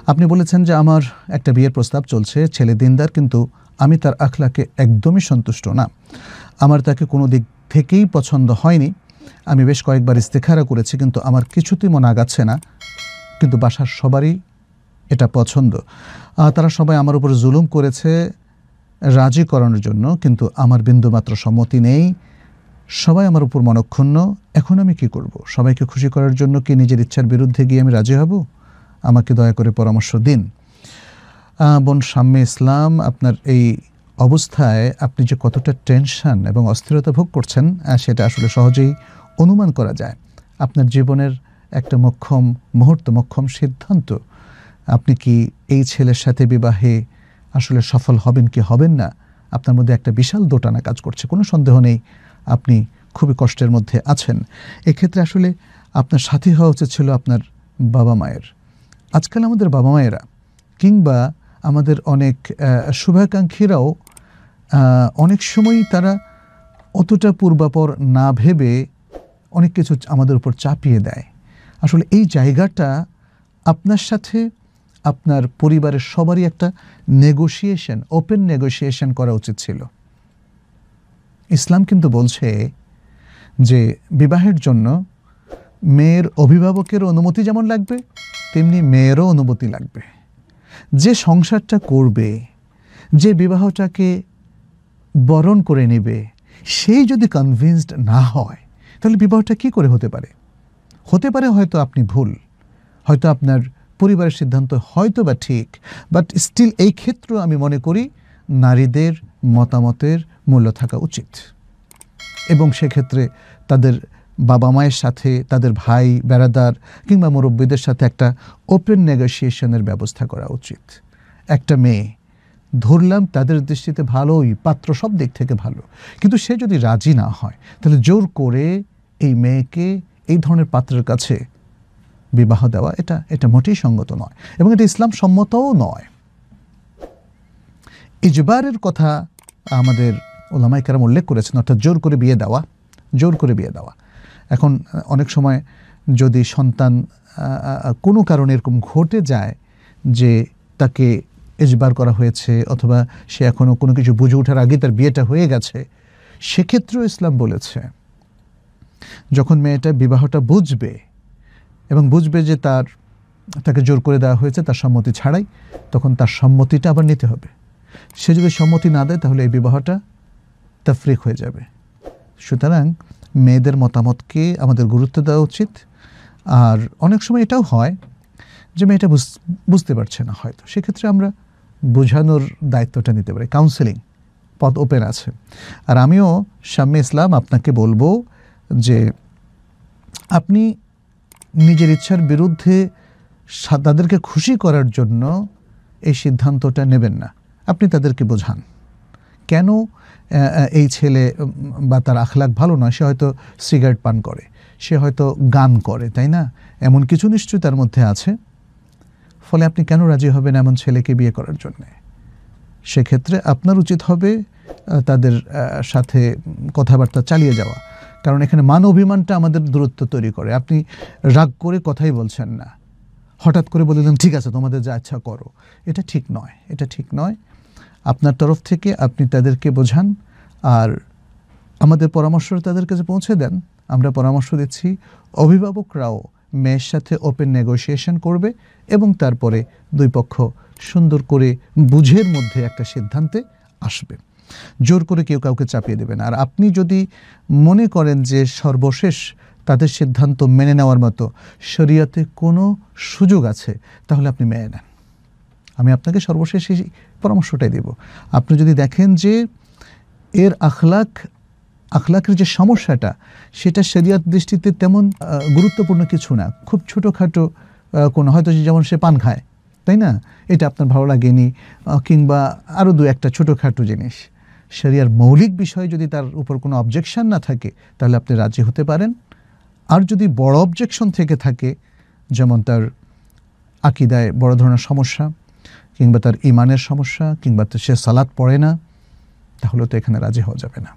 আপনি বলেছেন যে আমার একটা বিয়ের প্রস্তাব চলছে, ছেলে দিনদার, কিন্তু আমি তার আখলাকে একদমই সন্তুষ্ট না। আমার তাকে কোনো দিক থেকেই পছন্দ হয়নি। আমি বেশ কয়েকবার ইস্তেখারা করেছি, কিন্তু আমার কিছুতেই মন আগাচ্ছে না। কিন্তু বাসার সবারই এটা পছন্দ। তারা সবাই আমার উপর জুলুম করেছে রাজি করানোর জন্য, কিন্তু আমার বিন্দুমাত্র সম্মতি নেই। সবাই আমার উপর মনক্ষুণ্ণ। এখন আমি কি করব? সবাইকে খুশি করার জন্য কি নিজের ইচ্ছার বিরুদ্ধে গিয়ে আমি রাজি হব? আমাকে দয়া করে পরামর্শ দিন। বোন শাম্মে ইসলাম, আপনার এই অবস্থায় আপনি যে কতটা টেনশন এবং অস্থিরতা ভোগ করছেন সেটা আসলে সহজেই অনুমান করা যায়। আপনার জীবনের একটা মোক্ষম মুহূর্ত, মোক্ষম সিদ্ধান্ত। আপনি কি এই ছেলের সাথে বিবাহে আসলে সফল হবেন কি হবেন না, আপনার মধ্যে একটা বিশাল দোটানা কাজ করছে। কোনো সন্দেহ নেই আপনি খুবই কষ্টের মধ্যে আছেন। এক্ষেত্রে আসলে আপনার সাথী হওয়া উচিত ছিল আপনার বাবা মায়ের। আজকাল আমাদের বাবা মায়েরা কিংবা আমাদের অনেক শুভাকাঙ্ক্ষীরাও অনেক সময়ই তারা অতটা পূর্বাপর না ভেবে অনেক কিছু আমাদের উপর চাপিয়ে দেয়। আসলে এই জায়গাটা আপনার সাথে আপনার পরিবারের সবারই একটা নেগোসিয়েশন, ওপেন নেগোসিয়েশন করা উচিত ছিল। ইসলাম কিন্তু বলছে যে বিবাহের জন্য মেয়ের অভিভাবকের অনুমতি যেমন লাগবে, তেমনি মেয়েরও অনুমতি লাগবে। যে সংসারটা করবে, যে বিবাহটাকে বরণ করে নেবে, সেই যদি কনভিন্সড না হয়, তাহলে বিবাহটা কি করে হতে পারে? হতে পারে হয়তো আপনি ভুল, হয়তো আপনার পরিবারের সিদ্ধান্ত হয়তো বা ঠিক, বাট স্টিল এই ক্ষেত্রে আমি মনে করি নারীদের মতামতের মূল্য থাকা উচিত। এবং সেক্ষেত্রে তাদের বাবা মায়ের সাথে, তাদের ভাই বেড়াদার কিংবা মুরব্বীদের সাথে একটা ওপেন নেগোসিয়েশনের ব্যবস্থা করা উচিত। একটা মেয়ে ধরলাম তাদের দৃষ্টিতে ভালোই, পাত্র সব দিক থেকে ভালো, কিন্তু সে যদি রাজি না হয়, তাহলে জোর করে এই মেয়েকে এই ধরনের পাত্রের কাছে বিবাহ দেওয়া এটা মোটেই সঙ্গত নয়, এবং এটা ইসলাম সম্মতও নয়। ইজবারের কথা আমাদের ওলামায়ে কেরাম উল্লেখ করেছেন, অর্থাৎ জোর করে বিয়ে দেওয়া, জোর করে বিয়ে দেওয়া। এখন অনেক সময় যদি সন্তান কোনো কারণে এরকম ঘটে যায় যে তাকে ইজবার করা হয়েছে, অথবা সে এখনও কোনো কিছু বুঝে ওঠার আগে তার বিয়েটা হয়ে গেছে, সেক্ষেত্রেও ইসলাম বলেছে যখন মেয়েটা বিবাহটা বুঝবে এবং বুঝবে যে তাকে জোর করে দেওয়া হয়েছে তার সম্মতি ছাড়াই, তখন তার সম্মতিটা আবার নিতে হবে। সে যদি সম্মতি না দেয় তাহলে এই বিবাহটা তাফরিক হয়ে যাবে। সুতরাং মেয়েদের মতামতকে আমাদের গুরুত্ব দেওয়া উচিত। আর অনেক সময় এটাও হয় যে মেয়েটা বুঝতে পারছে না, হয়তো সেক্ষেত্রে আমরা বোঝানোর দায়িত্বটা নিতে পারি। কাউন্সেলিং পথ ওপেন আছে। আর আমিও শাম্মে ইসলাম আপনাকে বলবো যে আপনি নিজের ইচ্ছার বিরুদ্ধে তাদেরকে খুশি করার জন্য এই সিদ্ধান্তটা নেবেন না। আপনি তাদেরকে বোঝান কেন এই ছেলে বা তার আখলাক ভালো নয়। সে হয়তো সিগারেট পান করে, সে হয়তো গান করে, তাই না? এমন কিছু নিশ্চয়ই তার মধ্যে আছে। ফলে আপনি কেন রাজি হবেন এমন ছেলেকে বিয়ে করার জন্যে? সেক্ষেত্রে আপনার উচিত হবে তাদের সাথে কথাবার্তা চালিয়ে যাওয়া। কারণ এখানে মান অভিমানটা আমাদের দূরত্ব তৈরি করে। আপনি রাগ করে কথাই বলছেন না, হঠাৎ করে বলে দিলেন ঠিক আছে তোমাদের যা ইচ্ছা করো, এটা ঠিক নয়, এটা ঠিক নয়। আপনার তরফ থেকে আপনি তাদেরকে বোঝান, আর আমাদের পরামর্শ তাদের কাছে পৌঁছে দেন। আমরা পরামর্শ দিচ্ছি অভিভাবকরাও মেয়ের সাথে ওপেন নেগোসিয়েশন করবে এবং তারপরে দুই পক্ষ সুন্দর করে বুঝের মধ্যে একটা সিদ্ধান্তে আসবে। জোর করে কেউ কাউকে চাপিয়ে দেবে না। আর আপনি যদি মনে করেন যে সর্বশেষ তাদের সিদ্ধান্ত মেনে নেওয়ার মতো শরীয়তে কোনো সুযোগ আছে, তাহলে আপনি মেনে নেন। আমি আপনাকে সর্বশেষ এই পরামর্শটাই দেব। আপনি যদি দেখেন যে এর আখলাকের যে সমস্যাটা, সেটা শরিয়ত দৃষ্টিতে তেমন গুরুত্বপূর্ণ কিছু না, খুব ছোটোখাটো কোনো, হয়তো যেমন সে পান খায়, তাই না, এটা আপনার ভালো লাগেনি, কিংবা আরও দু একটা ছোটোখাটো জিনিস, শরিয়ার মৌলিক বিষয়ে যদি তার উপর কোনো অবজেকশন না থাকে, তাহলে আপনি রাজি হতে পারেন। আর যদি বড় অবজেকশন থেকে থাকে, যেমন তার আকিদায় বড় ধরনের সমস্যা, কিংবা তার ইমানের সমস্যা, কিংবা সে সালাত পড়ে না, তাহলে তো এখানে রাজি হওয়া যাবে না।